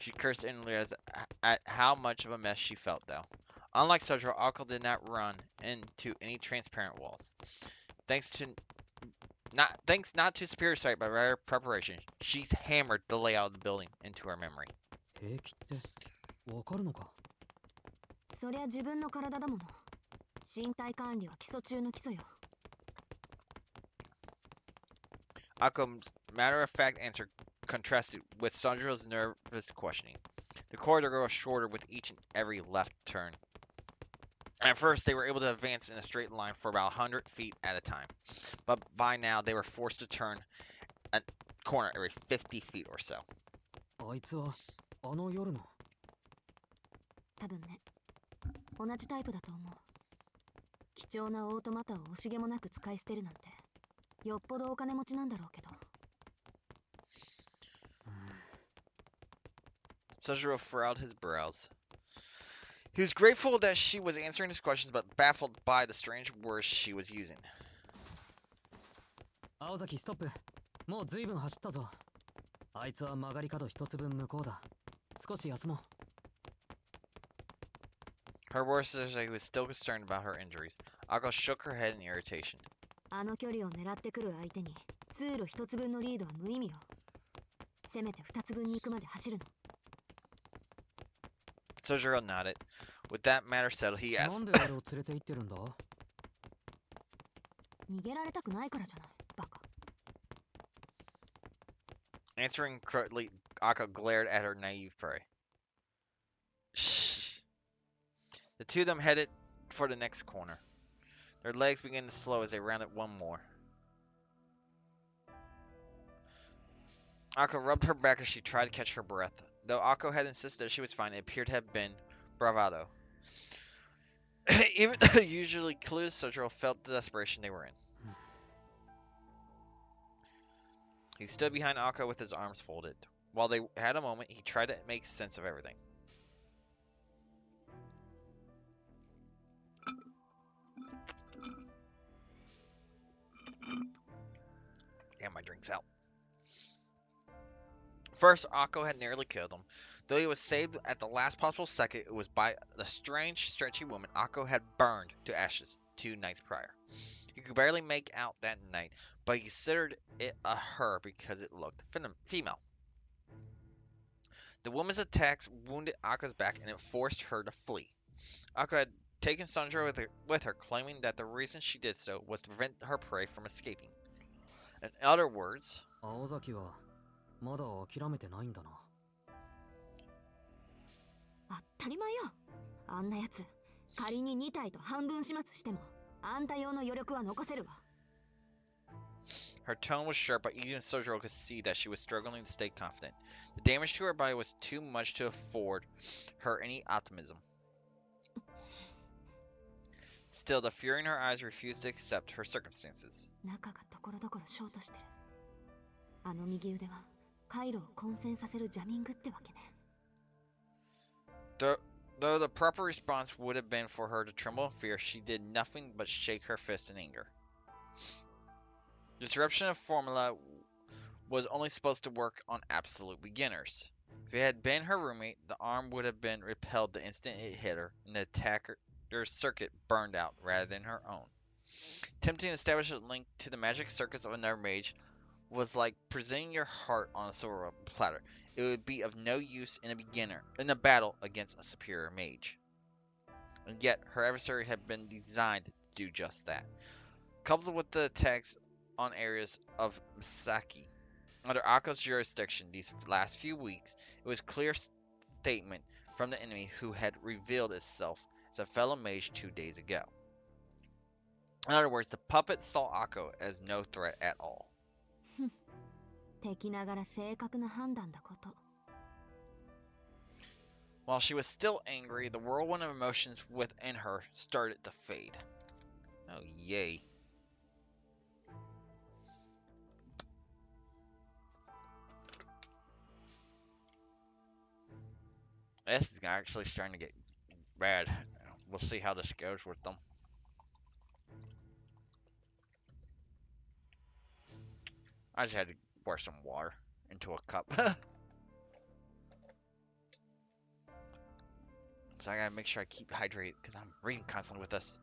She cursed inwardly at how much of a mess she felt, though. Unlike Soujyuro, Aoko did not run into any transparent walls. Thanks to thanks not to superior sight, but rather preparation, she's hammered the layout of the building into her memory. 平気ってわかるのか。そりゃ自分の体だもの。身体管理は基礎中の基礎よ。Ako's matter-of-fact answer contrasted with Soujyuro's nervous questioning. The corridor grew shorter with each and every left turn. At first, they were able to advance in a straight line for about 100 feet at a time, but by now they were forced to turn a corner every 50 feet or so. あいつはあの夜の。多分ね。同じタイプだと思う。貴重なオートマタを惜しげもなく使い捨てるなんて、よっぽどお金持ちなんだろうけど。Soujyuro furrowed his brows. He was grateful that she was answering his questions, but baffled by the strange words she was using. 青崎ストップ。もう随分走ったぞ。あいつは曲がり角一つ分向こうだ。少し休もう。Her words suggested that he was still concerned about her injuries. Aoko shook her head in irritation. あの距離を狙ってくる相手に通路一つ分のリードは無意味よ。せめて二つ分に行くまで走るの。Soujyuro nodded. With that matter settled, he な asked, んで俺を連れて行ってるんだ。逃げられたくないからじゃない、バカ。Answering correctly, Aoko glared at her naive prey. Shh. The two of them headed for the next corner. Their legs began to slow as they rounded one more. Aoko rubbed her back as she tried to catch her breath. Though Aoko had insisted that she was fine, it appeared to have been bravado. Even though usually clueless, Soujyuro felt the desperation they were in. He stood behind Aoko with his arms folded. While they had a moment, he tried to make sense of everything. Damn, my drink's out. First, Aoko had nearly killed him. Though he was saved at the last possible second, it was by the strange, stretchy woman Aoko had burned to ashes 2 nights prior. He could barely make out that night, but he considered it a her because it looked female. The woman's attacks wounded Ako's back and it forced her to flee. Aoko had taken Soujyuro with her, claiming that the reason she did so was to prevent her prey from escaping. In other words, 青崎はまだ諦めてないんだな。当たり前よ。あんなやつ、仮に2体と半分始末しても、あんた用の余力は残せるわ。her tone was sharp, but even Soujyuro could see that she was struggling to stay confident. The damage to her body was too much to afford her any optimism. Still, the fury in her eyes refused to accept her circumstances. 中がところどころショートしてる。あの右腕は回路を混戦させるジャミングってわけね。Though the proper response would have been for her to tremble in fear, she did nothing but shake her fist in anger. Disruption of formula was only supposed to work on absolute beginners. If it had been her roommate, the arm would have been repelled the instant it hit her, and the attacker's circuit burned out rather than her own. Attempting to establish a link to the magic circuits of another mage was like presenting your heart on a silver platter. It would be of no use in a battle against a superior mage. And yet, her adversary had been designed to do just that. Coupled with the attacks on areas of Misaki under Ako's jurisdiction these last few weeks, it was a clear statement from the enemy who had revealed itself as a fellow mage 2 days ago. In other words, the puppet saw Aoko as no threat at all. 敵ながら正確な判断だこと。While she was still angry, the whirlwind of emotions within her started to fade. Oh, yay. This is actually starting to get bad. We'll see how this goes with them. I just had to pour some water into a cup. because I gotta make sure I keep hydrated because I'm reading constantly with this.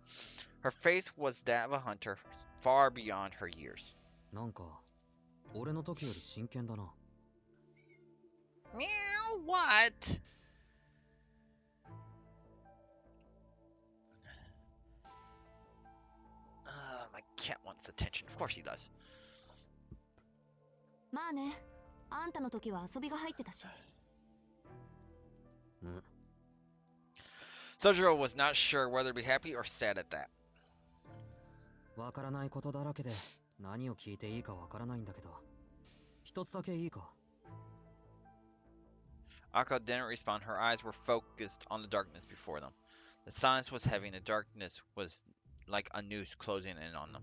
Her face was that of a hunter far beyond her years. なんか俺の時より真剣だな。 Meow, what? My cat wants attention. Of course he does. まあね、あんたの時は遊びが入ってたし。Soujyuro was not sure whether to be happy or sad at that. わからないことだらけで何を聞いていいかわからないんだけど、一つだけいいか。 Aoko didn't respond. Her eyes were focused on the darkness before them. The silence was heavy and the darkness was like a noose closing in on them.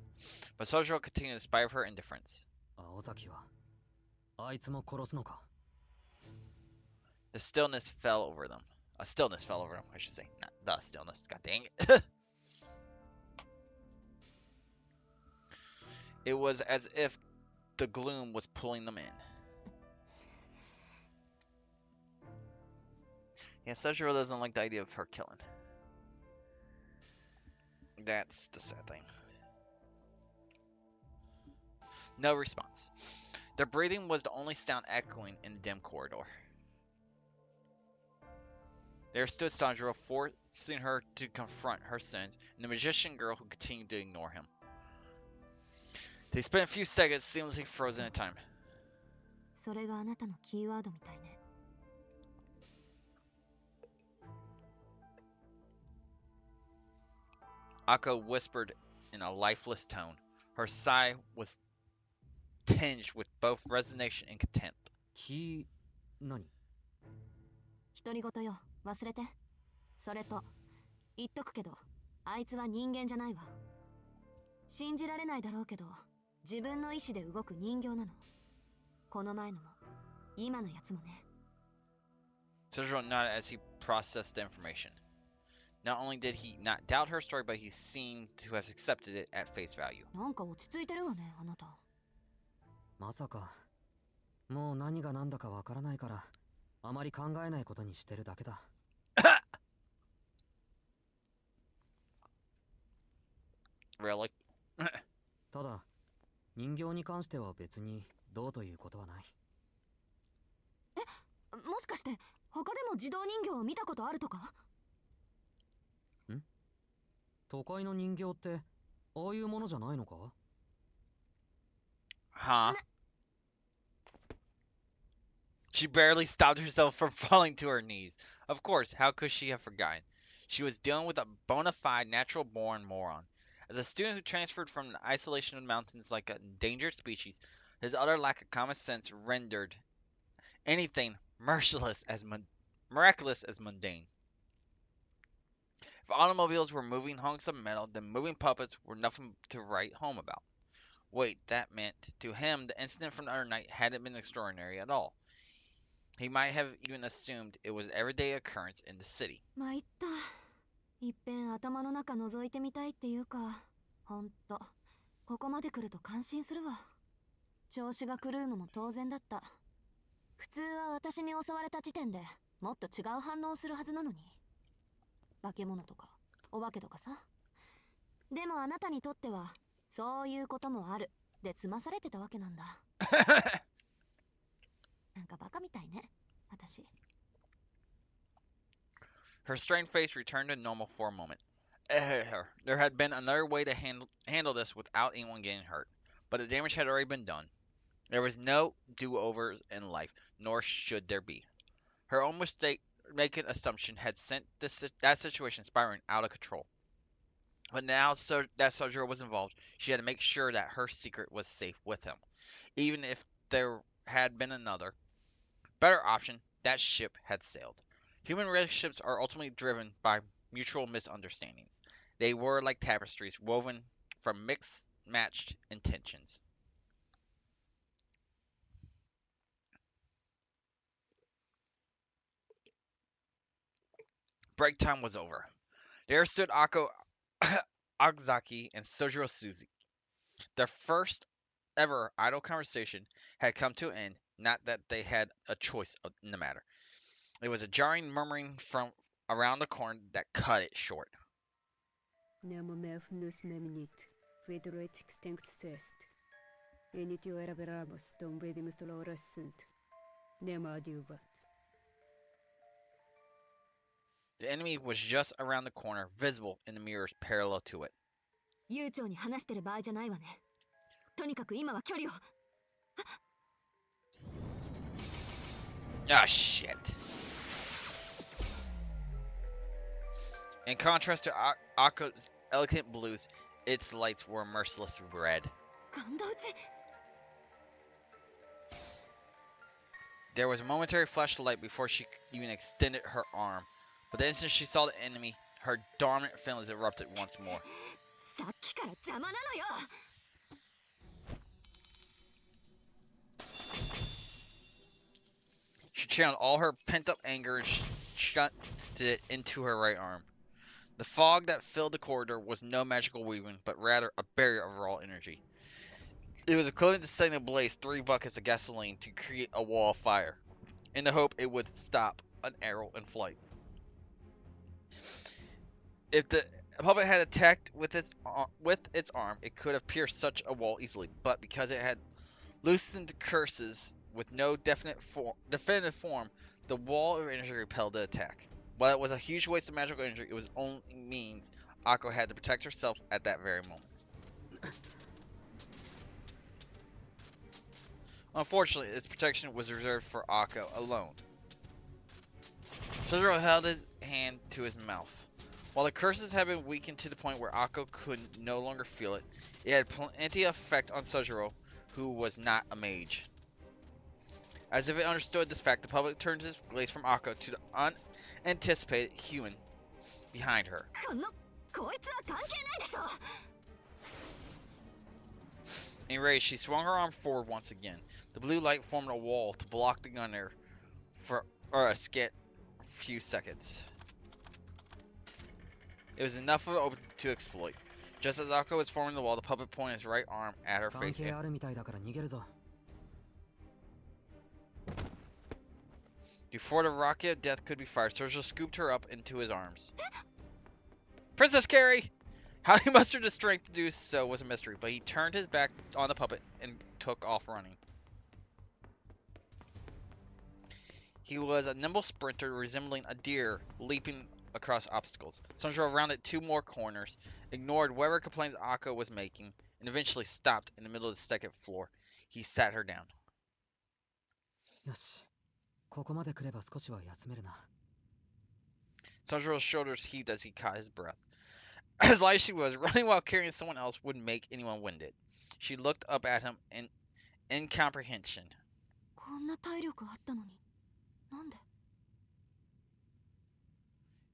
But Soujyuro continued in spite of her indifference. 青崎はあいつも殺すのか。 The stillness fell over them. A stillness fell over them, I should say. Not the stillness. God dang it. It was as if the gloom was pulling them in. Yeah, Soujyuro doesn't like the idea of her killing. That's the sad thing. No response. Their breathing was the only sound echoing in the dim corridor. There stood Soujyuro, forcing her to confront her sins, and the magician girl who continued to ignore him. They spent a few seconds seamlessly frozen in time. それがあなたのキーワードみたいね。Aoko whispered in a lifeless tone. Her sigh was tinged with both resignation and contempt. 何？独り言よ、忘れて。それと、言っとくけど、あいつは人間じゃないわ。信じられないだろうけど、自分の意志で動く人形なの。この前のも、今のやつもね。Soujyuro nodded as he processed the information. Not only did he not doubt her story, but he seemed to have accepted it at face value. なんか落ち着いてるわね、あなた。まさかもう何が何だかわからないからあまり考えないことにしてるだけだ。Really? ただ人形に関しては別にどうということはない。もしかして他でも自動人形を見たことあるとか？ん？都会の人形ってああいうものじゃないのか？ Huh? She barely stopped herself from falling to her knees. Of course, how could she have forgotten? She was dealing with a bona fide natural-born moron. As a student who transferred from the isolation of the mountains like an endangered species, his utter lack of common sense rendered anything miraculous as mundane. If automobiles were moving hunks of metal, then moving puppets were nothing to write home about. Wait, that meant, to him, the incident from the other night hadn't been extraordinary at all. He might have even assumed it was an everyday occurrence in the city. 参った。いっぺん頭の中覗いてみたいっていうか、ほんと、ここまで来ると感心するわ。調子が狂うのも当然だった。普通は私に襲われた時点でもっと違う反応をするはずなのに。化け物とか、お化けとかさ。でもあなたにとっては、そういうこともあるで済まされてたわけなんだ。なんかバカみたいね、私。Her strained face returned to normal for a moment. There had been another way to handle this without anyone getting hurt, but the damage had already been done. There was no do-overs in life, nor should there be. Her own mistaken assumption had sent that situation spiraling out of control. But now that Soujyuro was involved, she had to make sure that her secret was safe with him. Even if there had been another, better option, that ship had sailed. Human relationships are ultimately driven by mutual misunderstandings. They were like tapestries woven from mixed-matched intentions. Break time was over. There stood Aoko Okazaki and Soujyuro Suzy. Their first ever idle conversation had come to an end, not that they had a choice in the matter. It was a jarring murmuring from around the corner that cut it short. Nemo nus memnit, vedroit extinct cest. Initio eraberamos dom redimus dolores sunt. Nemo adiuvat. The enemy was just around the corner, visible in the mirrors parallel to it. 悠長に話してる場合じゃないわね。とにかく今は距離を。Ah, shit. In contrast to Ako's elegant blues, its lights were merciless red. ガンダ打ち。 There was a momentary flash of light before she even extended her arm, but the instant she saw the enemy, her dominant feelings erupted once more. さっきから邪魔なのよ。 She channeled all her pent-up anger and shunted it into her right arm. The fog that filled the corridor was no magical weaving, but rather a barrier of raw energy. It was equivalent to setting ablaze 3 buckets of gasoline to create a wall of fire, in the hope it would stop an arrow in flight. If the puppet had attacked with its arm, it could have pierced such a wall easily, but because it had loosened curses with no definitive form, the wall of energy repelled the attack. While it was a huge waste of magical energy, it was only means Aoko had to protect herself at that very moment. Unfortunately, its protection was reserved for Aoko alone. Soujyuro held his hand to his mouth. While the curses had been weakened to the point where Aoko could no longer feel it, it had plenty of effect on Soujyuro, who was not a mage. As if it understood this fact, the puppet turned its gaze from Aoko to the unanticipated human behind her. こいつは関係ないでしょ。 Enraged, she swung her arm forward once again. The blue light formed a wall to block the gunner for a scant few seconds. It was enough of an opening to exploit. Just as Aoko was forming the wall, the puppet pointed his right arm at her face. 関係あるみたいだから逃げるぞ。 Before the rocket of death could be fired, Soujyuro scooped her up into his arms. Princess Carrie! How he mustered the strength to do so was a mystery, but he turned his back on the puppet and took off running. He was a nimble sprinter resembling a deer leaping across obstacles. Soujyuro rounded 2 more corners, ignored whatever complaints Aoko was making, and eventually stopped in the middle of the second floor. He sat her down. よし。ここまで来れば少しは休めるな。 Soujyuro's shoulders heaved as he caught his breath. As light as she was, running while carrying someone else would make anyone winded. She looked up at him in incomprehension. こんな体力あったのに。なんで？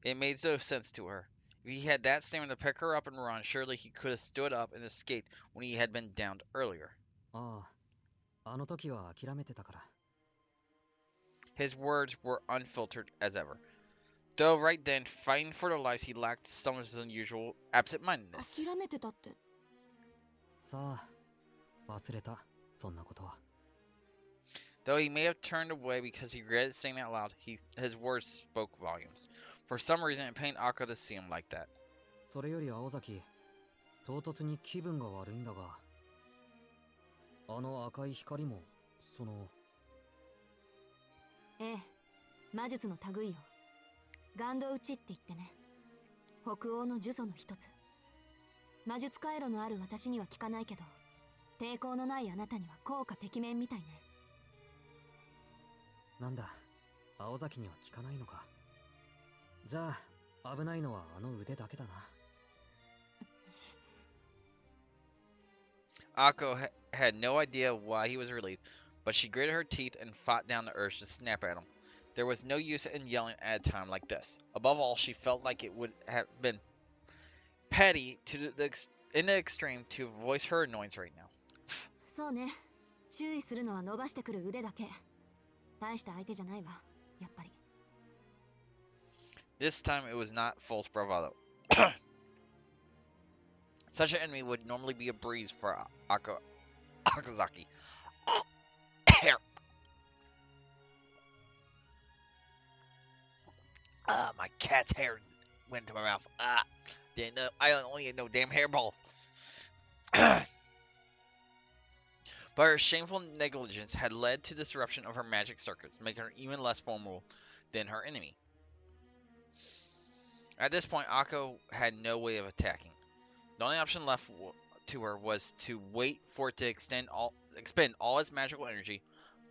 It made no sense to her. If he had that stamina to pick her up and run, surely he could have stood up and escaped when he had been downed earlier. ああ、あの時は諦めてたから。 His words were unfiltered as ever. Though right then, fighting for their lives, he lacked some of his unusual absent-mindedness. 諦めてたって。さあ、忘れた、そんなことは。 Though he may have turned away because he regretted saying it out loud, his words spoke volumes. For some reason, it pained Aoko to see him like that. それより青崎、唐突に気分が悪いんだが、あの赤い光も、その。ええ、魔術の類よ。ガンド打ちって言ってね。北欧の呪詛の一つ。魔術回路のある私には効かないけど、抵抗のないあなたには効果てきめんみたいね。なんだ、青崎には効かないのか。じゃあ、危ないのはあの腕だけだな。Aoko had no idea why he was relieved, but she gritted her teeth and fought down the urge to snap at him. There was no use in yelling at a time like this. Above all, she felt like it would have been petty in the extreme to voice her annoyance right now. そうね。注意するのは伸ばしてくる腕だけ。大した相手じゃないわ、やっぱり。This time it was not false bravado. Such an enemy would normally be a breeze for Akozaki. My cat's hair went to my mouth. Didn't know. I don't need no damn hairballs. But her shameful negligence had led to disruption of her magic circuits, making her even less formidable than her enemy. At this point, Aoko had no way of attacking. The only option left to her was to wait for it to expend all its magical energy,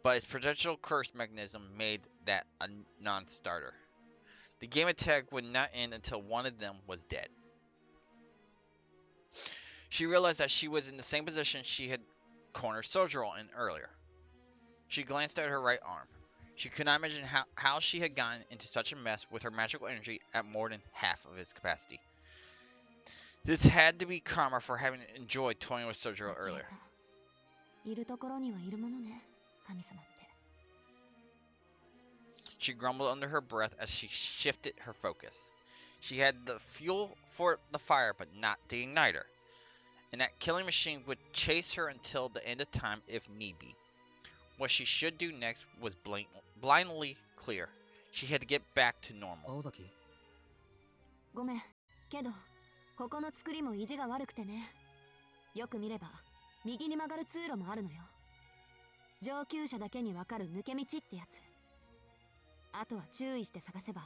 but its potential curse mechanism made that a non-starter. The game of tag would not end until one of them was dead. She realized that she was in the same position she had cornered Soujyuro in earlier. She glanced at her right arm. She could not imagine how she had gotten into such a mess with her magical energy at more than half of its capacity. This had to be karma for having enjoyed toying with Soujyuro earlier. いるところにはいるものね、神様って。 She grumbled under her breath as she shifted her focus. She had the fuel for the fire, but not the igniter. And that killing machine would chase her until the end of time if need be. What she should do next was blindly clear. She had to get back to normal. 青崎、ごめん、けどここの作りも意地が悪くてね。よく見れば右に曲がる通路もあるのよ。上級者だけにわかる抜け道ってやつ。あとは注意して探せば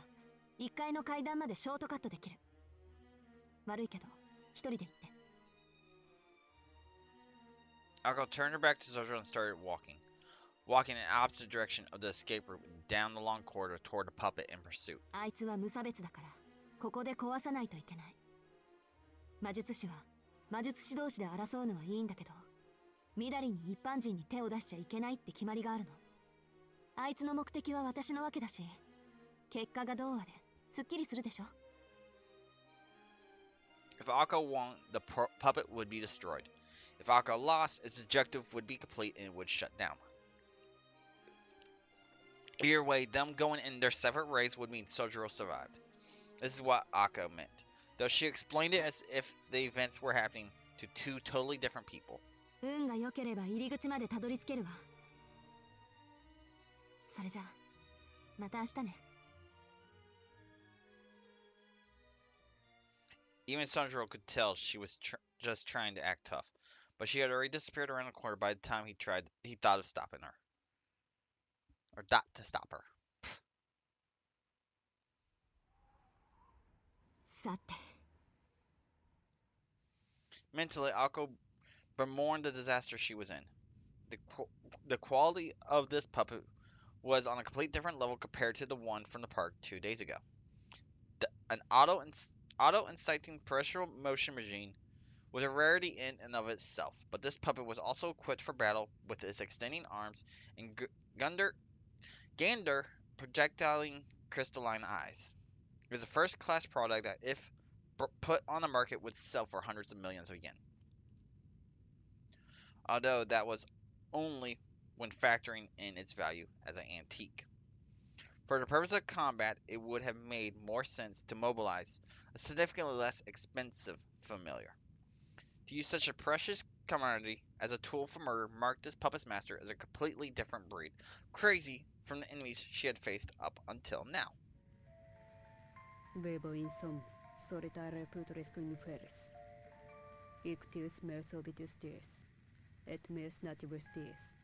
1階の階段までショートカットできる。悪いけど一人で行って。 Aoko turned her back to Soujyuro and started walking in the opposite direction of the escape route and down the long corridor toward the puppet in pursuit. あいつは無差別だからここで壊さないといけない。魔術師は魔術師同士で争うのはいいんだけど、みだりに一般人に手を出しちゃいけないって決まりがあるの。あいつの目的は私のわけだし、結果がどうあれすっきりするでしょ。 If Aoko won, the puppet would be destroyed. If Aoko lost, its objective would be complete and it would shut down. Either way, them going in their separate ways would mean Soujyuro survived. This is what Aoko meant, though she explained it as if the events were happening to two totally different people. 運が良ければ入り口までたどり着けるわ。それじゃあまた明日ね。 Even Soujyuro could tell she was just trying to act tough, but she had already disappeared around the corner by the time he thought of stopping her. Or thought to stop her. さて。 Mentally, Aoko bemoaned the disaster she was in. The quality of this puppet was on a complete different level compared to the one from the park 2 days ago. An auto-inciting peripheral motion machine was a rarity in and of itself, but this puppet was also equipped for battle with its extending arms and gander projectiling crystalline eyes. It was a first-class product that, if put on the market, would sell for hundreds of millions of yen. Although that was only when factoring in its value as an antique. For the purpose of combat, it would have made more sense to mobilize a significantly less expensive familiar. To use such a precious commodity as a tool for murder marked this puppet's master as a completely different breed, crazy from the enemies she had faced up until now. Vivo in som solitare putres conferes. Ictius meus obitus dies, et meus nativus dies.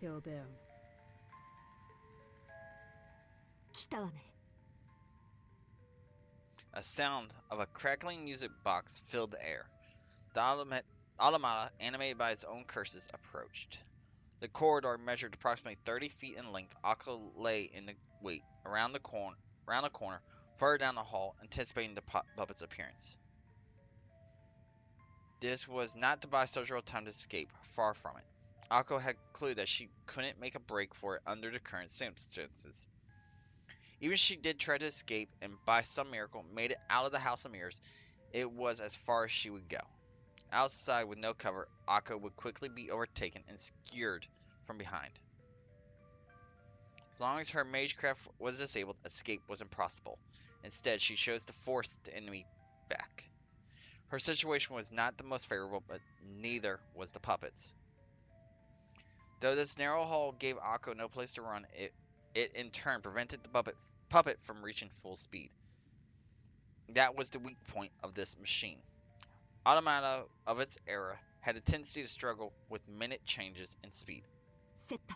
Theobeam. 来たわね。 A sound of a crackling music box filled the air. The automata, animated by its own curses, approached. The corridor measured approximately 30 feet in length. Aoko lay in the wait around the corner, further down the hall, anticipating the puppet's appearance. This was not to buy Soujyuro time to escape, far from it. Aoko had concluded that she couldn't make a break for it under the current circumstances. Even if she did try to escape and by some miracle made it out of the House of Mirrors, it was as far as she would go. Outside with no cover, Aoko would quickly be overtaken and skewered from behind. As long as her magecraft was disabled, escape was impossible. Instead, she chose to force the enemy back. Her situation was not the most favorable, but neither was the puppet's. Though this narrow hall gave Aoko no place to run, it in turn prevented the puppet puppet from reaching full speed. That was the weak point of this machine. Automata of its era had a tendency to struggle with minute changes in speed. セット。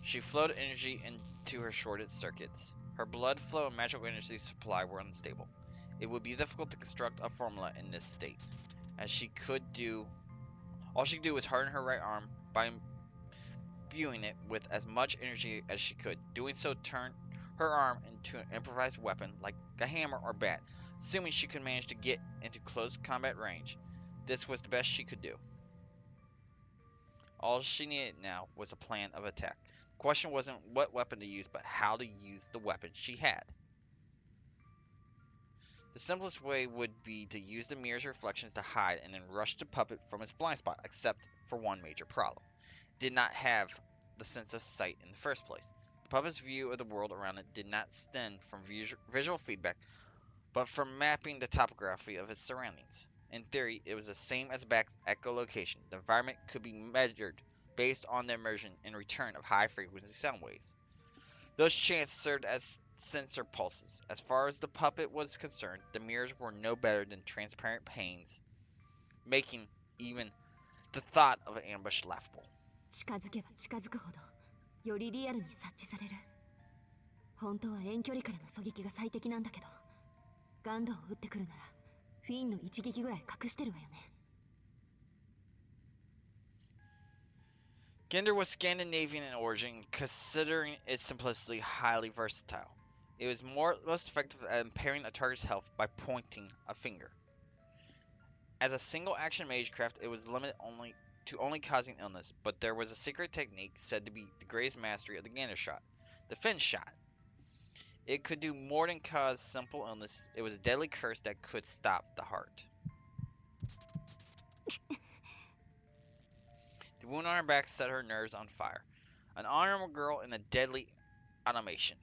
She flowed energy into her shorted circuits. Her blood flow and magical energy supply were unstable. It would be difficult to construct a formula in this state, as all she could do was harden her right arm by imbuing it with as much energy as she could. Doing so turned her arm into an improvised weapon like a hammer or bat, assuming she could manage to get into close combat range. This was the best she could do. All she needed now was a plan of attack. The question wasn't what weapon to use, but how to use the weapon she had. The simplest way would be to use the mirror's reflections to hide and then rush the puppet from its blind spot, except for one major problem. It did not have the sense of sight in the first place. The puppet's view of the world around it did not stem from visual feedback, but from mapping the topography of its surroundings. In theory, it was the same as back's echolocation. The environment could be measured based on the emersion and return of high-frequency sound waves. Those chants served as sensor pulses. As far as the puppet was concerned, the mirrors were no better than transparent panes, making even the thought of an ambush laughable. 近づけば近づくほどよりリアルに察知される。本当は遠距離からの狙撃が最適なんだけど、ガンドを撃ってくるならフィンの一撃ぐらい隠してるわよね。 Gender was Scandinavian in origin, considering its simplicity highly versatile. It was most effective at impairing a target's health by pointing a finger. As a single-action magecraft, it was limited only causing illness, but there was a secret technique said to be the greatest mastery of the Gander shot, the Fin shot. It could do more than cause simple illness. It was a deadly curse that could stop the heart. The wound on her back set her nerves on fire. An honorable girl in a deadly automation.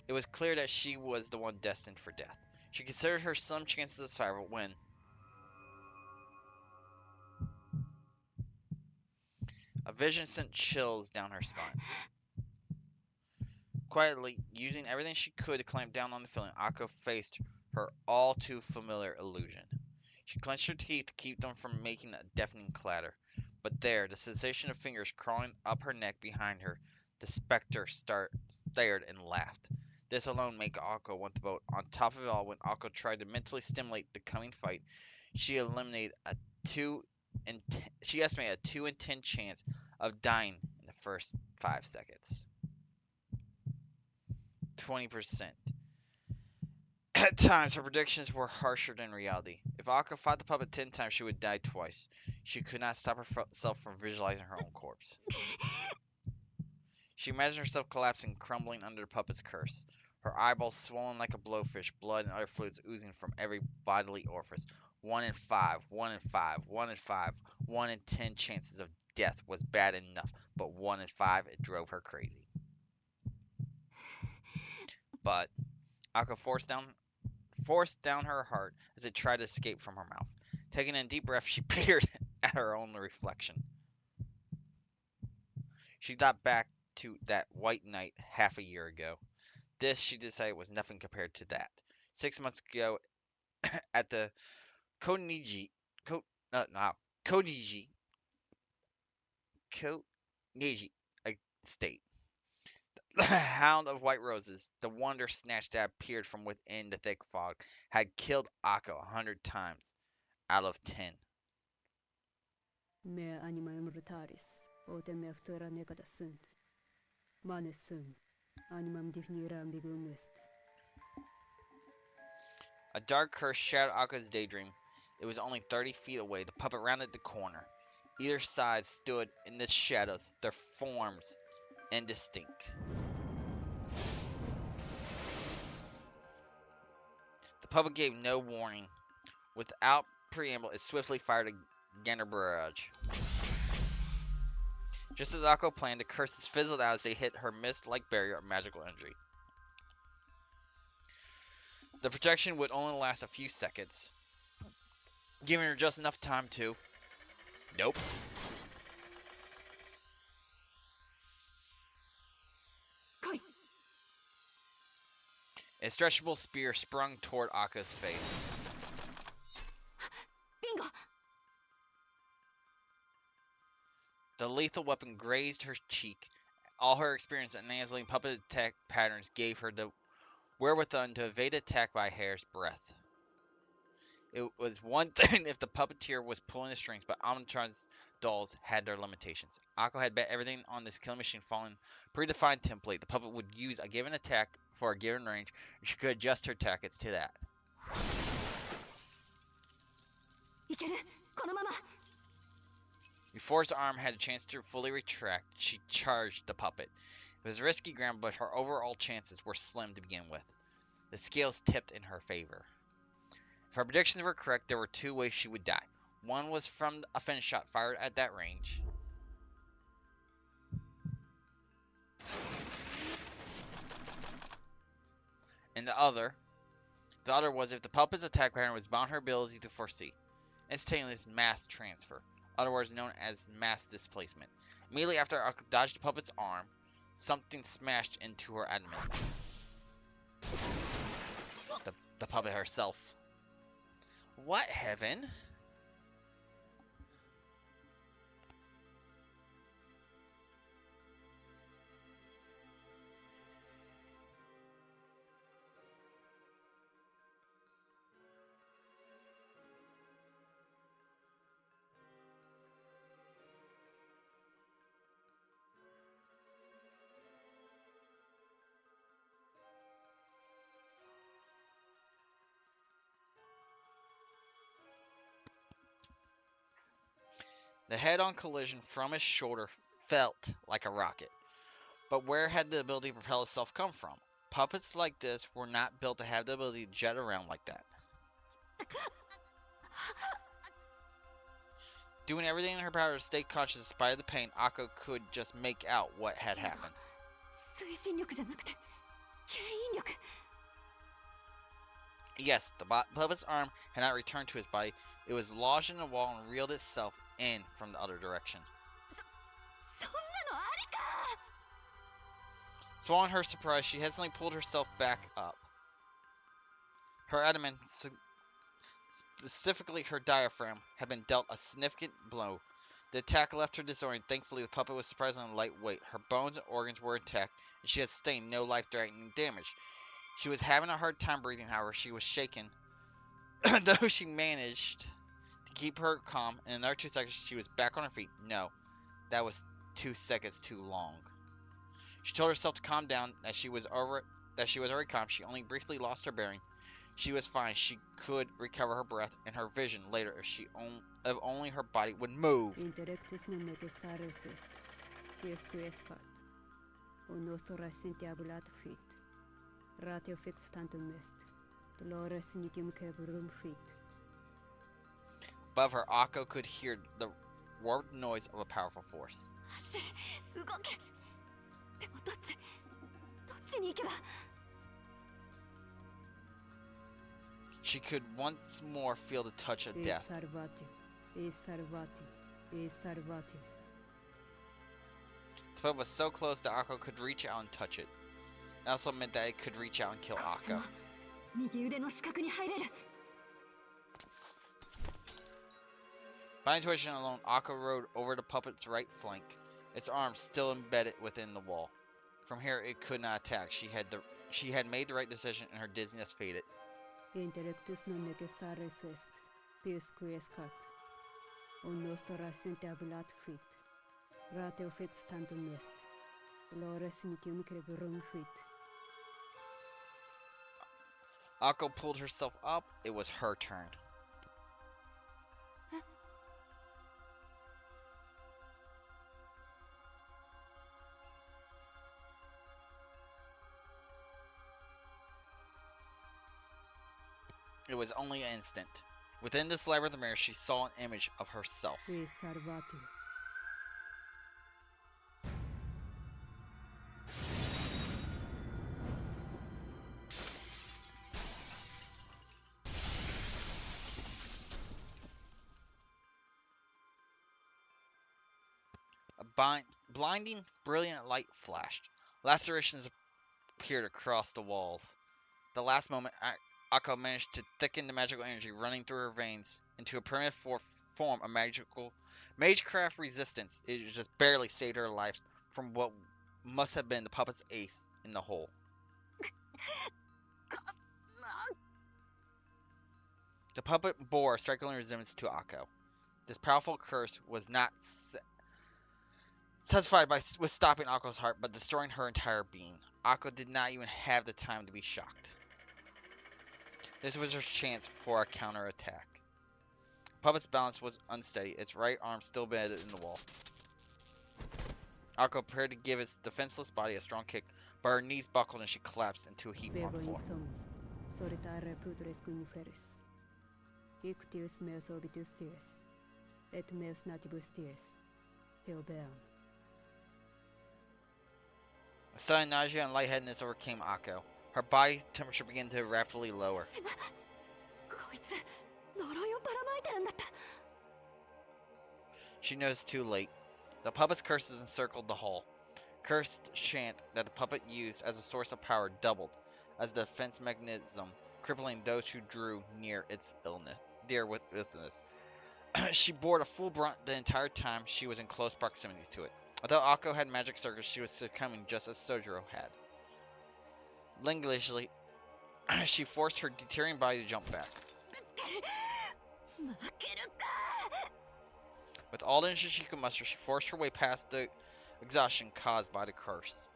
It was clear that she was the one destined for death. She considered her slim chances of survival when a vision sent chills down her spine. Quietly, using everything she could to clamp down on the feeling, Aoko faced her all too familiar illusion. She clenched her teeth to keep them from making a deafening clatter. But there, the sensation of fingers crawling up her neck behind her, the specter stared and laughed. This alone made Aoko want the boat. On top of it all, when Aoko tried to mentally stimulate the coming fight, she estimated a 2 in 10 chance of dying in the first 5 seconds. 20%. At times, her predictions were harsher than reality. If Aoko fought the puppet 10 times, she would die twice. She could not stop herself from visualizing her own corpse. She imagined herself collapsing, crumbling under the puppet's curse. Her eyeballs swollen like a blowfish, blood and other fluids oozing from every bodily orifice. 1 in 5, 1 in 5, 1 in 5, 1 in 10 chances of death was bad enough, but 1 in 5, it drove her crazy. But Aoko forced down her heart as it tried to escape from her mouth. Taking in a deep breath, she peered at her own reflection. She thought back to that white night half a year ago. This, she decided, was nothing compared to that. 6 months ago, at the Koniji estate. The Hound of White Roses, the wonder snatch that appeared from within the thick fog, had killed Aoko 100 times out of 10. Me animam brutalis, otem eftura necada sunt. Manes sum, animam definira ambiguum est. A dark curse shadowed Ako's daydream. It was only 30 feet away. The puppet rounded the corner. Either side stood in the shadows, their forms indistinct. The puppet gave no warning. Without preamble, it swiftly fired a Gander barrage. Just as Aoko planned, the curses fizzled out as they hit her mist-like barrier of magical energy. The protection would only last a few seconds, giving her just enough time to... Nope. A stretchable spear sprung toward Akko's face. ビンゴ。 The lethal weapon grazed her cheek. All her experience at nazzling puppet attack patterns gave her the wherewithal to evade attack by a hair's breadth. It was one thing if the puppeteer was pulling the strings, but Omnitron's dolls had their limitations. Akko had bet everything on this killing machine following a predefined template. The puppet would use a given attack for a given range, and she could adjust her tactics to that. いける。このまま。 Before his arm had a chance to fully retract, she charged the puppet. It was risky ground, but her overall chances were slim to begin with. The scales tipped in her favor. If her predictions were correct, there were two ways she would die. One was from a finish shot fired at that range. And the other was if the puppet's attack pattern was beyond her ability to foresee. Instantaneous mass transfer, otherwise known as mass displacement. Immediately after Akko dodged the puppet's arm, something smashed into her abdomen. The puppet herself. What heaven? The head-on collision from his shoulder felt like a rocket. But where had the ability to propel itself come from? Puppets like this were not built to have the ability to jet around like that. Doing everything in her power to stay conscious in spite of the pain, Akko could just make out what had happened. 推進力じゃなくて牽引力。 Yes, the puppet's arm had not returned to his body. It was lodged in the wall and reeled itself in from the other direction. そんなのありか。 Swallowing her surprise, she hesitantly pulled herself back up. Her abdomen, specifically her diaphragm, had been dealt a significant blow. The attack left her disoriented. Thankfully, the puppet was surprisingly lightweight. Her bones and organs were intact, and she had sustained no life-threatening damage. She was having a hard time breathing, however. She was shaken, though she managed to keep her calm. In another 2 seconds, she was back on her feet. No, that was 2 seconds too long. She told herself to calm down, that she was already calm. She only briefly lost her bearing. She was fine. She could recover her breath and her vision later if only her body would move. Intellectus non necessarius est, quisque escat. Nostro ablat fit. Ratio fix tantum est. Dolores nitium cerebrum fit. Above her, Akko could hear the warped noise of a powerful force. 足動け。でもどっちに行けば。 She could once more feel the touch of E death. salvatio, e salvatio, e salvatio. The puppet was so close that Akko could reach out and touch it. That also meant that it could reach out and kill こいつ Akko. も右腕の死角に入れる。 By intuition alone, Akko rode over the puppet's right flank, its arms still embedded within the wall. From here, it could not attack. She had made the right decision, and her dizziness faded. Intellectus non necessarius est, quisque escat. Nostro ablat fit. Ratio fix tantum est. Dolores nitium cerebrum fit. Akko pulled herself up. It was her turn. It was only an instant. Within this labyrinth of mirrors, she saw an image of herself. E salvatio. A blinding, brilliant light flashed. Lacerations appeared across the walls. the last moment, Akko managed to thicken the magical energy running through her veins into a primitive form of magecraft resistance. It just barely saved her life from what must have been the puppet's ace in the hole. The puppet bore a striking resemblance to Akko. This powerful curse was not satisfied with stopping Akko's heart, but destroying her entire being. Aoko did not even have the time to be shocked. This was her chance for a counterattack. Puppet's balance was unsteady, its right arm still embedded in the wall. Aoko prepared to give its defenseless body a strong kick, but her knees buckled and she collapsed into a heap on the floor. A sudden nausea and lightheadedness overcame Aoko. Her body temperature began to rapidly lower. She noticed too late. The puppet's curses encircled the hall. Cursed chant that the puppet used as a source of power doubled as a defense mechanism, crippling those who drew near its illness. She bore the full brunt the entire time she was in close proximity to it. Although Aoko had magic circuits, she was succumbing just as Soujyuro had. Languishingly, she forced her deteriorating body to jump back. With all the energy she could muster, she forced her way past the exhaustion caused by the curse.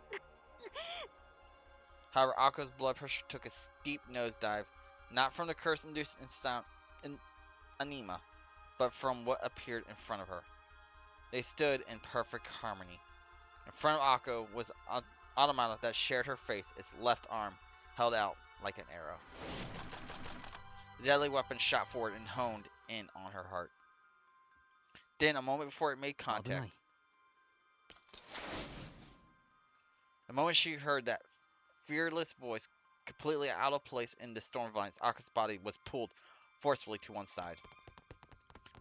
However, Ako's blood pressure took a steep nosedive, not from the curse-induced anema, but from what appeared in front of her. They stood in perfect harmony. In front of Aoko was an automata that shared her face, its left arm held out like an arrow. The deadly weapon shot forward and honed in on her heart. Then, a moment before it made contact, the moment she heard that fearless voice completely out of place in the storm of violence, Ako's body was pulled forcefully to one side.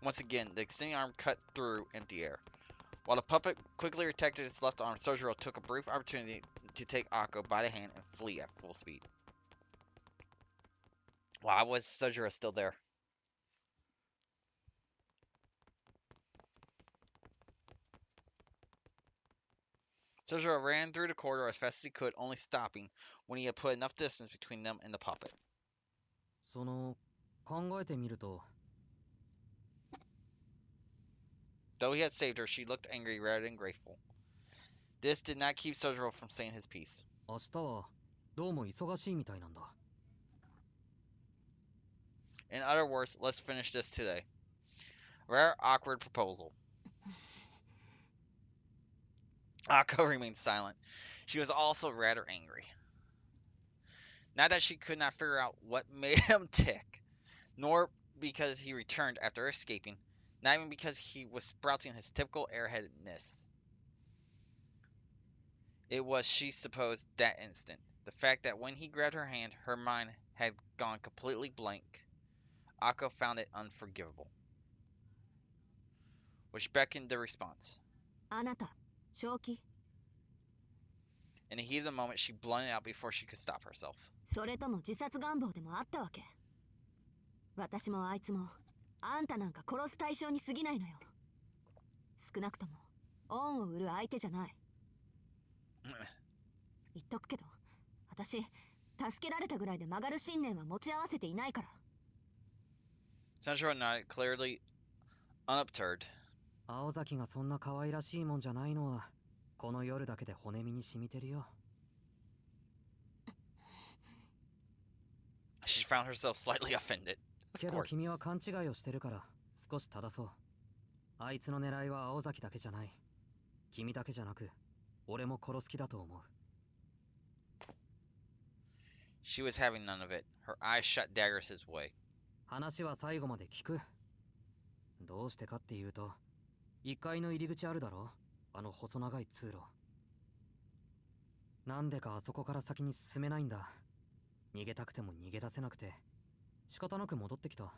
Once again, the extending arm cut through empty air. While the puppet quickly protected its left arm, Soujyuro took a brief opportunity to take Aoko by the hand and flee at full speed. Why was Soujyuro still there? Soujyuro ran through the corridor as fast as he could, only stopping when he had put enough distance between them and the puppet. 考えてみると Though he had saved her, she looked angry rather than grateful. This did not keep Soujyuro from saying his piece. 明日はどうも忙しいみたいなんだ In other words, let's finish this today. Rare awkward proposal. Aoko remained silent. She was also rather angry. Not that she could not figure out what made him tick, nor because he returned after escaping, not even because he was sprouting his typical airheadedness. It was, she supposed, that instant. The fact that when he grabbed her hand, her mind had gone completely blank. Aoko found it unforgivable. Which beckoned the response. あなた、正気？ In the heat of the moment, she blunted out before she could stop herself. それとも自殺願望でもあったわけ？私もあいつも、あんたなんか殺す対象に過ぎないのよ。少なくとも、恩を売る相手じゃない。言っとくけど、私、助けられたぐらいで曲がる信念は持ち合わせていないから。Soujyuro nodded, clearly unperturbed. 青崎がそんな可愛らしいもんじゃないのはこの夜だけで骨身に染みてるよ She found herself slightly offended. けど君は勘違いをしてるから少し正そうあいつの狙いは青崎だけじゃない君だけじゃなく俺も殺す気だと思う She was having none of it. Her eyes shot daggers his way. 話は最後まで聞くどうしてかっていうと1階の入り口あるだろあの細長い通路なんでかあそこから先に進めないんだ逃げたくても逃げ出せなくて仕方なく戻ってきた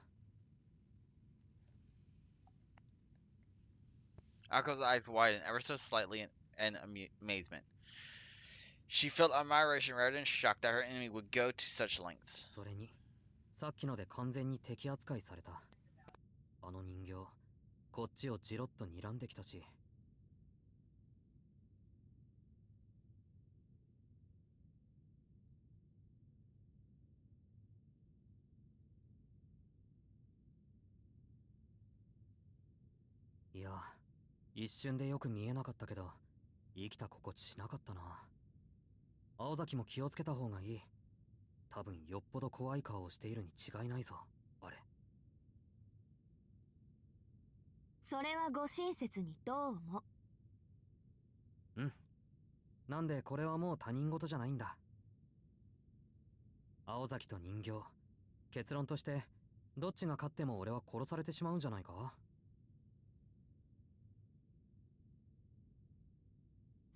Ako's eyes widened ever so slightly in amazement. She felt admiration rather than shock that her enemy would go to such lengths. それにさっきので完全に敵扱いされた。あの人形こっちをじろっと睨んできたし。いや、一瞬でよく見えなかったけど生きた心地しなかったな。青崎も気をつけた方がいい。多分よっぽど怖い顔をしているに違いないぞ、あれ。それはご親切にどう思う？うん。なんでこれはもう他人事じゃないんだ。青崎と人形、結論としてどっちが勝っても俺は殺されてしまうんじゃないか。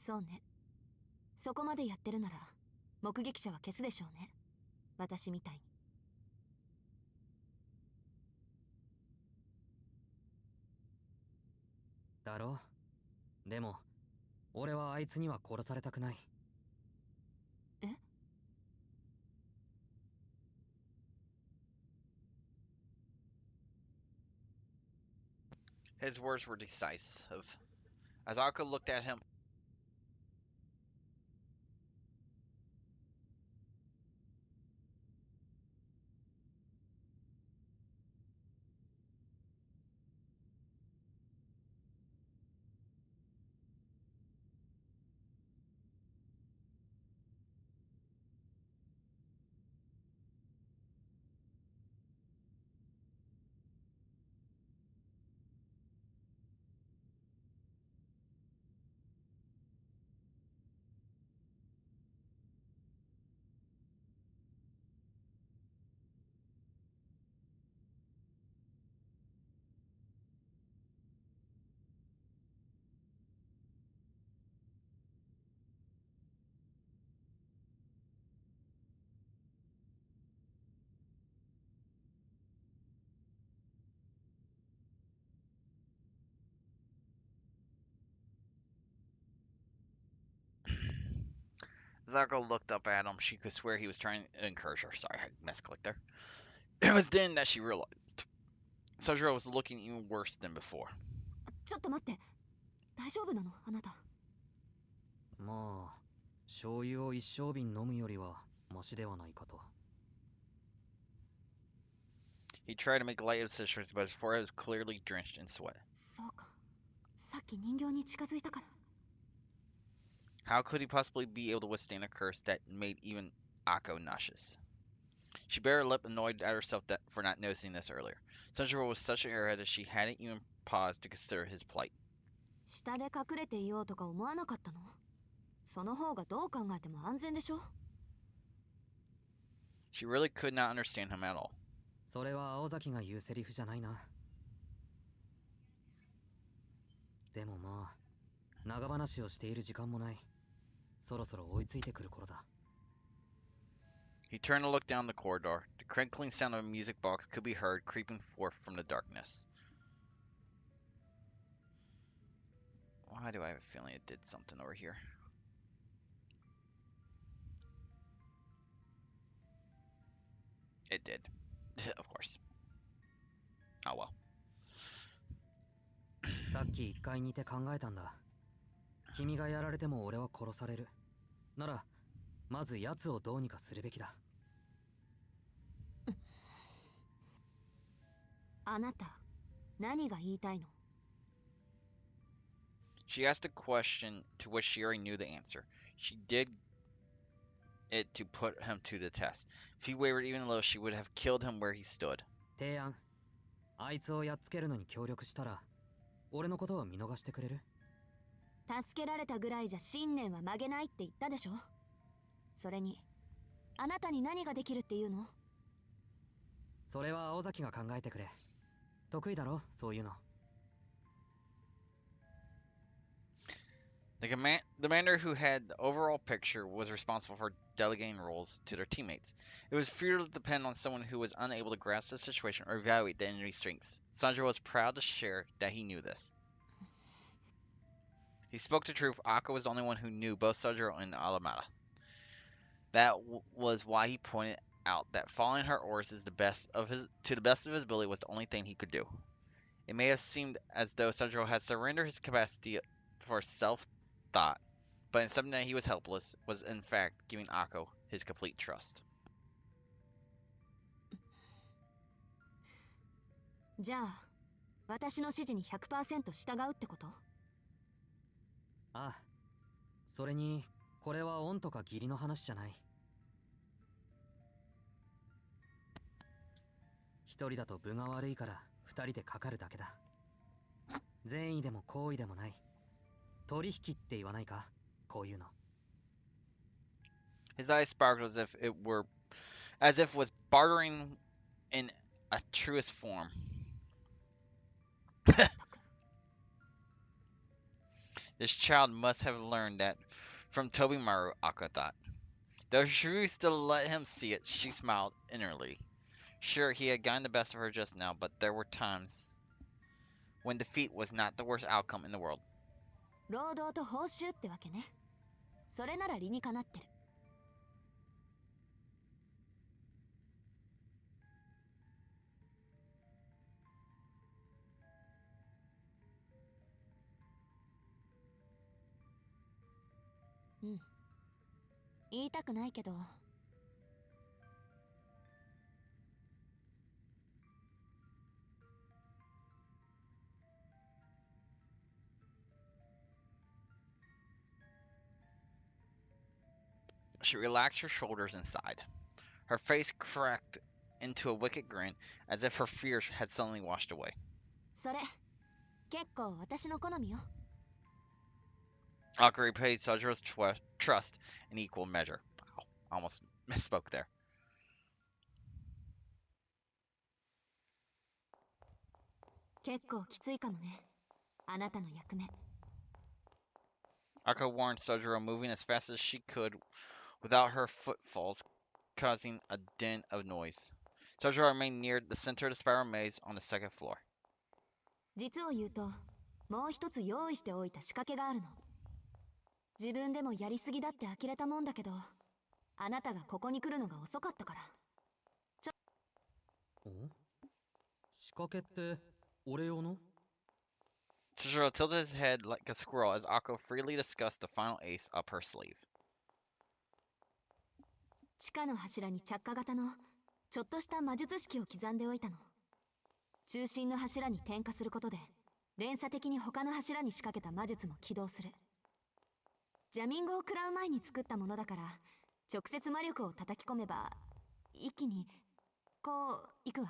そうね。そこまでやってるなら目撃者は消すでしょうね。私みたいに。だろ？でも俺はあいつには殺されたくない。え？ His words were decisive. As Aoko looked at him, as Aoko looked up at him, she could swear he was trying to encourage her. Sorry, I misclicked there. It was then that she realized Soujyuro was looking even worse than before. ちょっと待って。大丈夫なのあなた？まあ醤油を一升瓶飲むよりはマシではないかと。He tried to make light of the situation, but his forehead was clearly drenched in sweat. そうか。さっき人形に近づいたから。 How could he possibly be able to withstand a curse that made even Aoko nauseous? She bit her lip, annoyed at herself for not noticing this earlier. Soujyuro was such an airhead that she hadn't even paused to consider his plight. 下で隠れていようとか思わなかったの？その方がどう考えても安全でしょ？ She really could not understand him at all. それは青崎が言うセリフじゃないな。でもまあ長話をしている時間もない。そろそろ追いついてくる頃だ。He turned to look down the corridor. The crinkling sound of a music box could be heard creeping forth from the darkness. Why do I have a feeling it did something over here? It did. Of course. Oh well. さっき1階にいて考えたんだ。君がやられても俺は殺される。ならまず奴をどうにかするべきだ。あなた、何が言いたいの？ She asked a question to which she already knew the answer. She did it to put him to the test. If he wavered even a little, she would have killed him where he stood. 提案。あいつをやっつけるのに協力したら俺のことを見逃してくれる？助けられたぐらいじゃ信念は曲げないって言ったでしょ。それにあなたに何ができるっていうの？それは青崎が考えてくれ。得意だろそういうの。The commander who had the overall picture was responsible for delegating roles to their teammates. It was futile to depend on someone who was unable to grasp the situation or evaluate the enemy's strengths. Sandra was proud to share that he knew this. He spoke the truth. Aoko was the only one who knew both Soujyuro and Alamata. That was why he pointed out that following her orders is to the best of his ability was the only thing he could do. It may have seemed as though Sojiro had surrendered his capacity for self-thought, but in something that he was helpless was in fact giving Ako his complete trust. じゃあ私の指示に100%従うってこと？ああ、それにこれは恩とか義理の話じゃない。一人だと分が悪いから二人でかかるだけだ。善意でも好意でもない。取引って言わないか、こういうの。His eyes sparkled as if was bartering in a truest form. This child must have learned that from Tobimaru, Akka thought. Though she refused to let him see it, she smiled inwardly. Sure, he had gotten the best of her just now, but there were times when defeat was not the worst outcome in the world. 労働と報酬ってわけね。それなら理にかなってる。うん。言いたくないけど。She relaxed her shoulders and sighed. Her face cracked into a wicked grin, as if her fears had suddenly washed away. それ、結構私の好みよ。Akka repaid Sojiro's trust in equal measure. Wow, almost misspoke there. 結構きついかもね。あなたの役目。Akka warned Sojiro, moving as fast as she could without her footfalls causing a din of noise. Sojiro remained near the center of the spiral maze on the second floor. 実を言うと、もう一つ用意しておいた仕掛けがあるの。自分でもやりすぎだって呆れたもんだけど、あなたがここに来るのが遅かったから。仕掛けって俺用の？ Sojiro tilted his head like a squirrel as Akko freely discussed the final ace up her sleeve. 地下の柱に着火型のちょっとした魔術式を刻んでおいたの。中心の柱に点火することで連鎖的に他の柱に仕掛けた魔術も起動する。ジャミングを食らう前に作ったものだから、直接魔力を叩き込めば一気にこういくわ。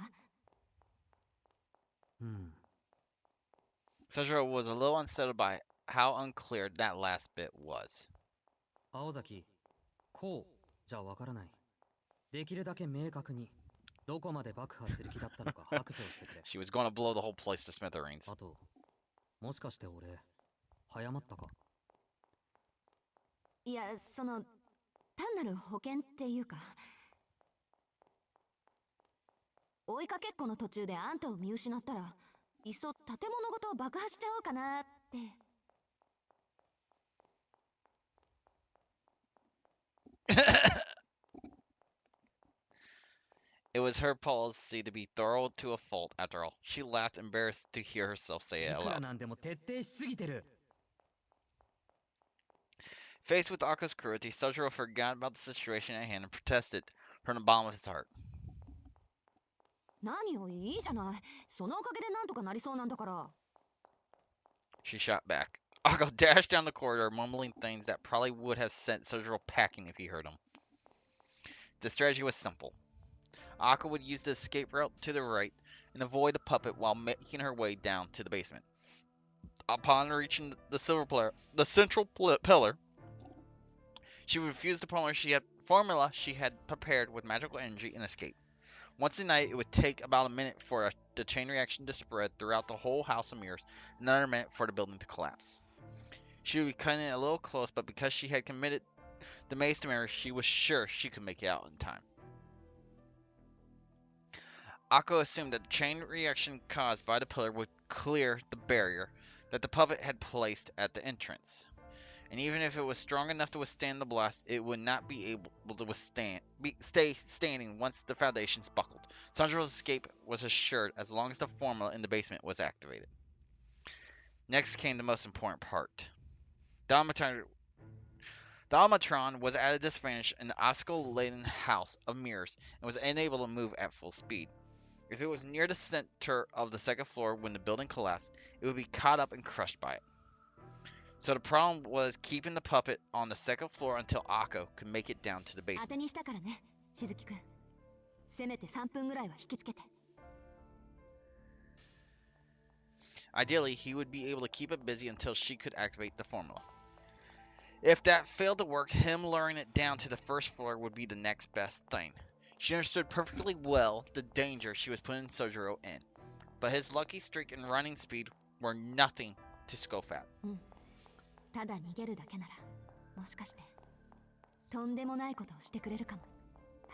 Sojiro was a little unsettled by how unclear that last bit was. 青崎、こうじゃわからない。できるだけ明確にどこまで爆破する気だったのか白状してくれ。She was going to blow the whole place to smithereens. あと、もしかして俺早まったか？いや、単なる保険っていうか、追いかけっこの途中であんたを見失ったら、いっそ建物ごと爆破しちゃおうかなって。It was her policy to be thorough to a fault, after all. She laughed, embarrassed to hear herself say it いくら aloud. なんでも徹底しすぎてる。Faced with Akko's cruelty, Sojiro forgot about the situation at hand and protested from the bottom of his heart. 何よ、いいじゃない。そのおかげでなんとかなりそうなんだから。She shot back. Akko dashed down the corridor, mumbling things that probably would have sent Sojiro packing if he heard him. The strategy was simple. Akko would use the escape route to the right and avoid the puppet while making her way down to the basement. Upon reaching the central pillar, she would fuse the formula she had prepared with magical energy and escape. Once a night, it would take about a minute for the chain reaction to spread throughout the whole House of Mirrors, and another minute for the building to collapse. She would be cutting it a little close, but because she had committed the maze to mirrors, she was sure she could make it out in time. Akko assumed that the chain reaction caused by the pillar would clear the barrier that the puppet had placed at the entrance. and even if it was strong enough to withstand the blast, it would not be able to stay standing once the foundations buckled. Sanjiro's escape was assured as long as the formula in the basement was activated. Next came the most important part. The Automatron was at a disadvantage in the obstacle-laden house of mirrors and was unable to move at full speed. If it was near the center of the second floor when the building collapsed, it would be caught up and crushed by it. So the problem was keeping the puppet on the second floor until Aoko could make it down to the 当て basement. にしたからね、しずきくん。せめて3分ぐらいは引きつけて。 Ideally, he would be able to keep it busy until she could activate the formula. If that failed to work, him luring it down to the first floor would be the next best thing. She understood perfectly well the danger she was putting Soujyuro in, but his lucky streak and running speed were nothing to scoff at. ただ逃げるだけなら、もしかしてとんでもないことをしてくれるかも、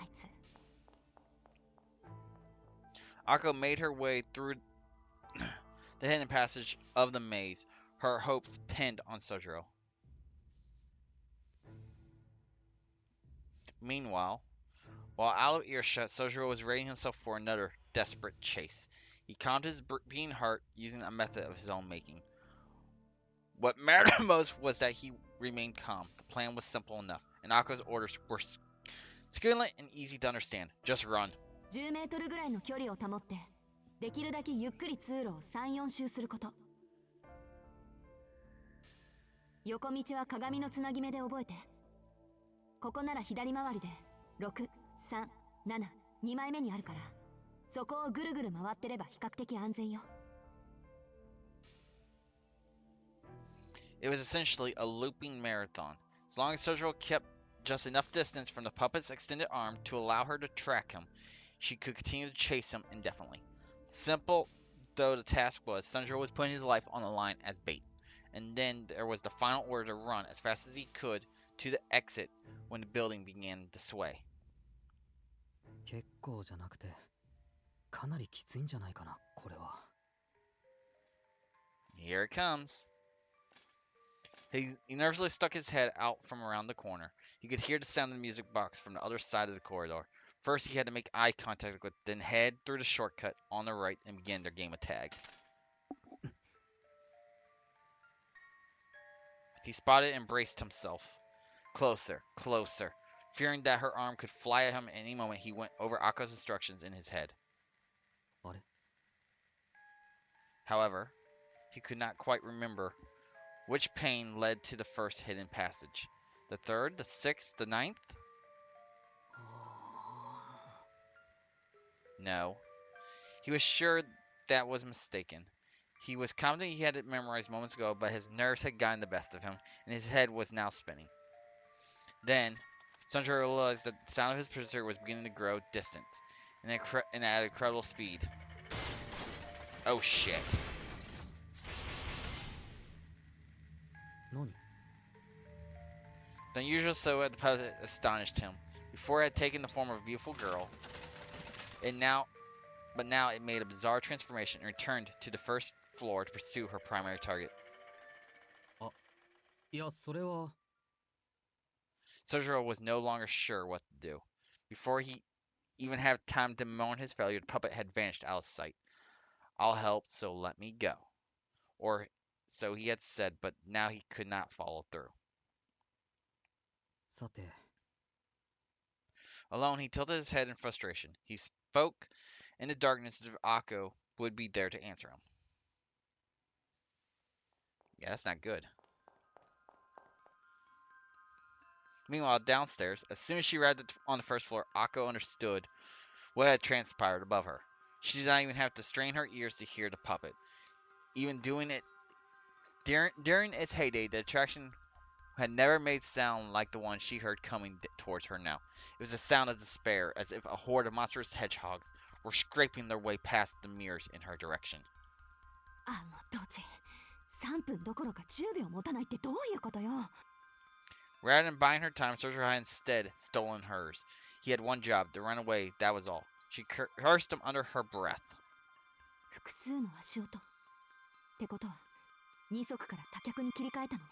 あいつ。 Aoko made her way through the hidden passage of the maze, her hopes pinned on Soujyuro. Meanwhile, while out of earshot, Soujyuro was readying himself for another desperate chase. He calmed his beating heart using a method of his own making. What mattered most was that he remained calm. The plan was simple enough, and Ako's orders were skillet and easy to understand. Just run. 10メートルぐらいの距離を保って、できるだけゆっくり通路を3、4周すること。横道は鏡のつなぎ目で覚えて。ここなら左回りで6、3、7、2枚目にあるから、そこをぐるぐる回ってれば比較的安全よ。 It was essentially a looping marathon. As long as Soujyuro kept just enough distance from the puppet's extended arm to allow her to track him, she could continue to chase him indefinitely. Simple though the task was, Soujyuro was putting his life on the line as bait. And then there was the final order to run as fast as he could to the exit when the building began to sway. 結構じゃなくてかなりきついんじゃないかな、これは。 Here it comes. He nervously stuck his head out from around the corner. He could hear the sound of the music box from the other side of the corridor. First, he had to make eye contact with, then head through the shortcut on the right and begin their game of tag. He spotted and braced himself. Closer, closer. Fearing that her arm could fly at him at any moment, he went over Ako's instructions in his head. あれ However, he could not quite remember which pane led to the first hidden passage. The third, the sixth, the ninth? No. He was sure that was mistaken. He was confident he had it memorized moments ago, but his nerves had gotten the best of him, and his head was now spinning. Then, Sanjiro realized that the sound of his pursuer was beginning to grow distant, and at incredible speed. Oh shit. 何 The unusual silhouette of the puppet astonished him. Before it had taken the form of a beautiful girl, but now it made a bizarre transformation and returned to the first floor to pursue her primary target. いや、それは。 Soujyuro was no longer sure what to do. Before he even had time to mourn his failure, the puppet had vanished out of sight. I'll help, so let me go. Or so he had said, but now he could not follow through. さて Alone, he tilted his head in frustration. He spoke in the darkness as if Aoko would be there to answer him. Yeah, that's not good. Meanwhile, downstairs, as soon as she arrived on the first floor, Aoko understood what had transpired above her. She did not even have to strain her ears to hear the puppet. Even doing it during its heyday, the attraction had never made sound like the one she heard coming towards her now. It was a sound of despair, as if a horde of monstrous hedgehogs were scraping their way past the mirrors in her direction. ドジ、3分どころか10秒持たないってどういうことよ。 Rather than buying her time, Soujyuro had instead stolen hers. He had one job, to run away, that was all. She cursed him under her breath. 複数の足音ってことは、2足から多脚に切り替えたのね。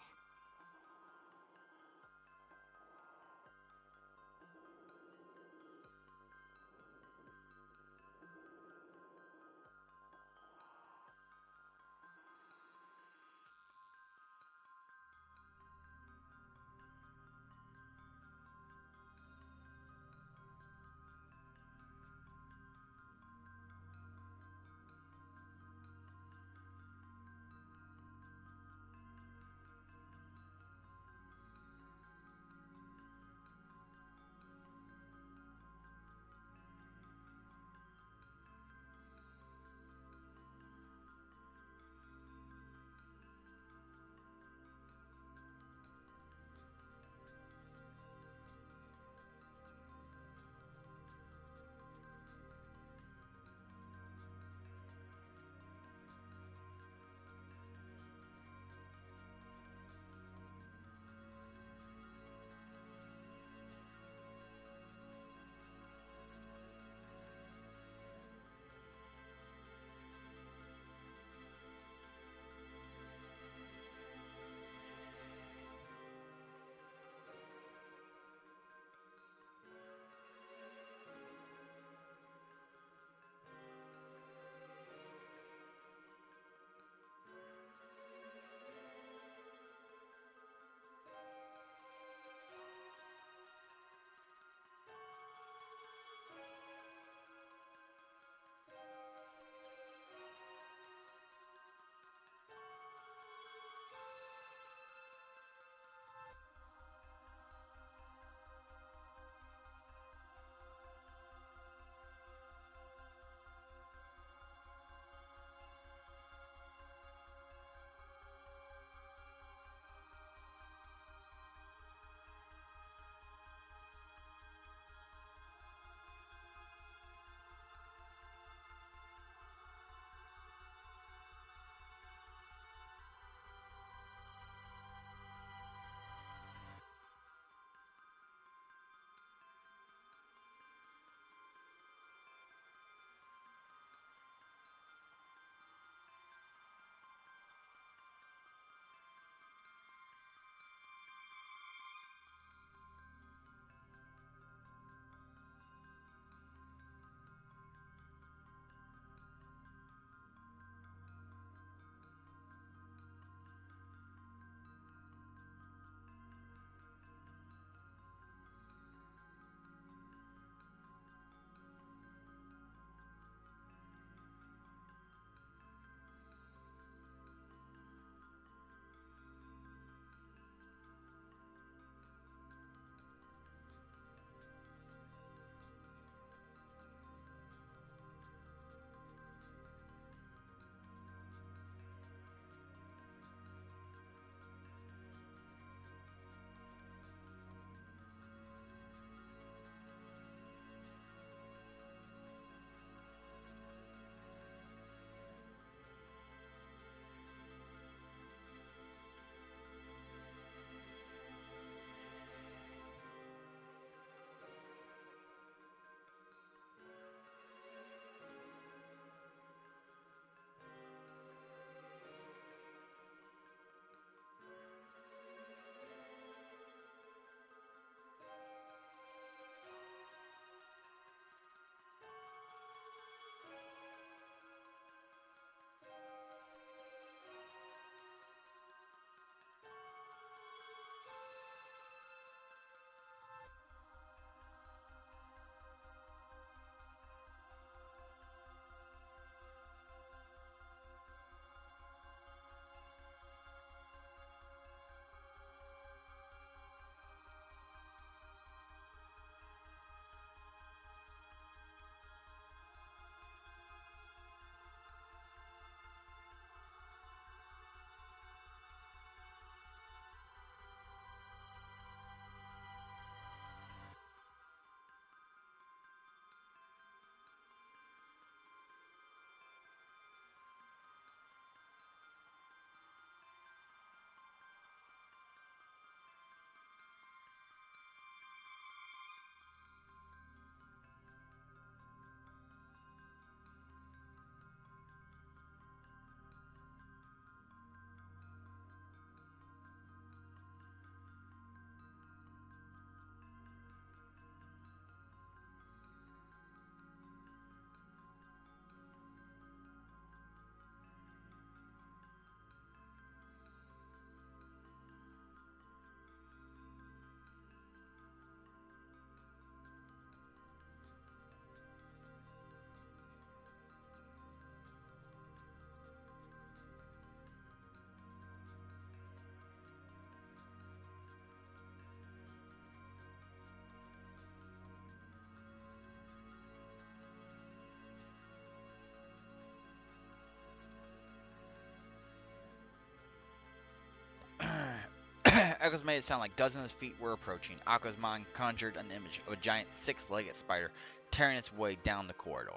Echoes made it sound like dozens of feet were approaching. Ako's mind conjured an image of a giant six-legged spider tearing its way down the corridor.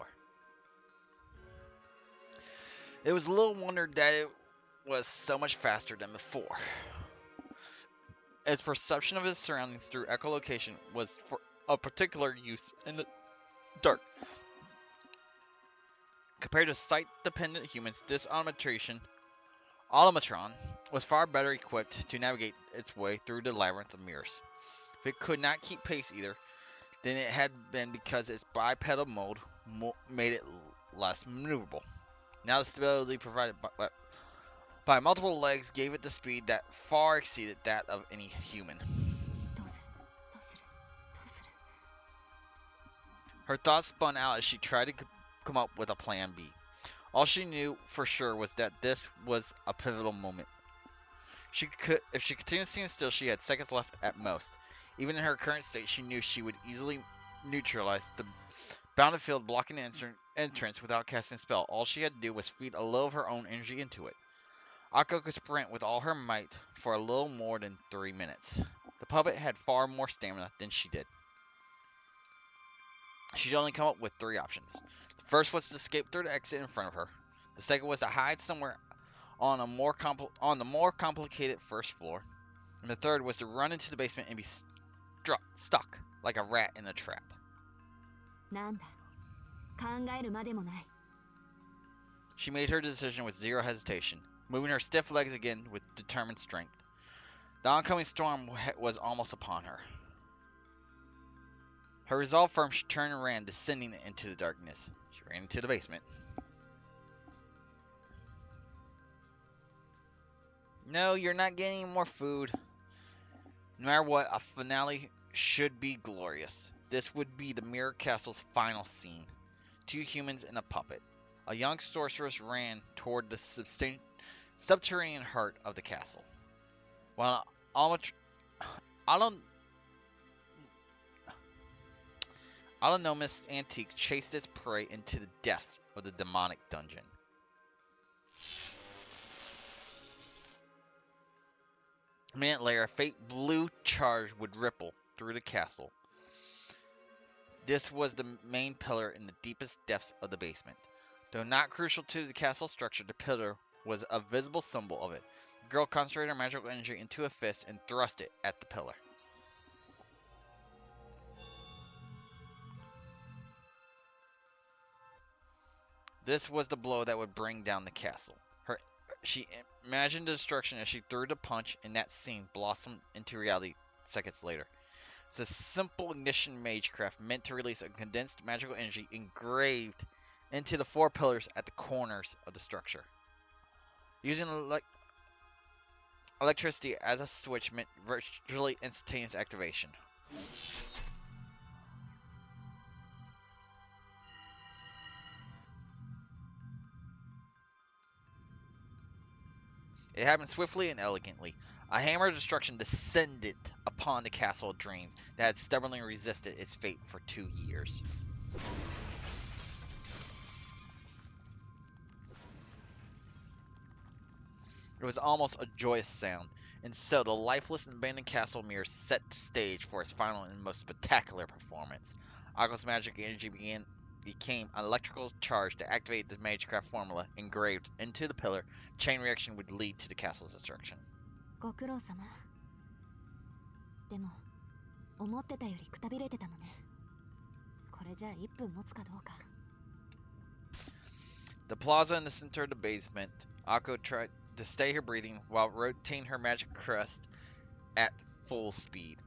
It was little wonder that it was so much faster than before. Its perception of his surroundings through echolocation was for a particular use in the dark. Compared to sight-dependent humans, this automatron was far better equipped to navigate its way through the labyrinth of mirrors. If it could not keep pace either, then it had been because its bipedal mode made it less maneuverable. Now the stability provided by multiple legs gave it the speed that far exceeded that of any human. どうするどうするどうする Her thoughts spun out as she tried to come up with a plan B. All she knew for sure was that this was a pivotal moment. If she continued to stand still, she had seconds left at most. Even in her current state, she knew she would easily neutralize the bounded field blocking the entrance without casting a spell. All she had to do was feed a little of her own energy into it. Aoko could sprint with all her might for a little more than 3 minutes. The puppet had far more stamina than she did. She'd only come up with 3 options. The first was to escape through the exit in front of her. The second was to hide somewhere on the more complicated first floor. And the third was to run into the basement and be stuck like a rat in a trap. なんだ考えるまでもない She made her decision with zero hesitation, moving her stiff legs again with determined strength. The oncoming storm was almost upon her. Her resolve firm, she turned and ran, descending into the darkness. She ran into the basement. No, you're not getting any more food. No matter what, a finale should be glorious. This would be the Mirror Castle's final scene. 2 humans and a puppet. A young sorceress ran toward the subterranean heart of the castle. While autonomous antique chased its prey into the depths of the demonic dungeon. A minute later, a faint blue charge would ripple through the castle. This was the main pillar in the deepest depths of the basement. Though not crucial to the castle structure, the pillar was a visible symbol of it. The girl concentrated her magical energy into a fist and thrust it at the pillar. This was the blow that would bring down the castle. She imagined the destruction as she threw the punch, and that scene blossomed into reality seconds later. It's a simple ignition magecraft meant to release a condensed magical energy engraved into the 4 pillars at the corners of the structure. Using electricity as a switch meant virtually instantaneous activation. It happened swiftly and elegantly. A hammer of destruction descended upon the castle of dreams that had stubbornly resisted its fate for 2 years. It was almost a joyous sound, and so the lifeless and abandoned castle mirrors set the stage for its final and most spectacular performance. Ako's magic energy became an electrical charge to activate the magecraft formula engraved into the pillar. Chain reaction would lead to the castle's destruction. ご苦労様でも思ってたよりくたびれてたのねこれじゃあ1分持つかどうか The plaza in the center of the basement, Aoko tried to stay her breathing while rotating her magic crest at full speed.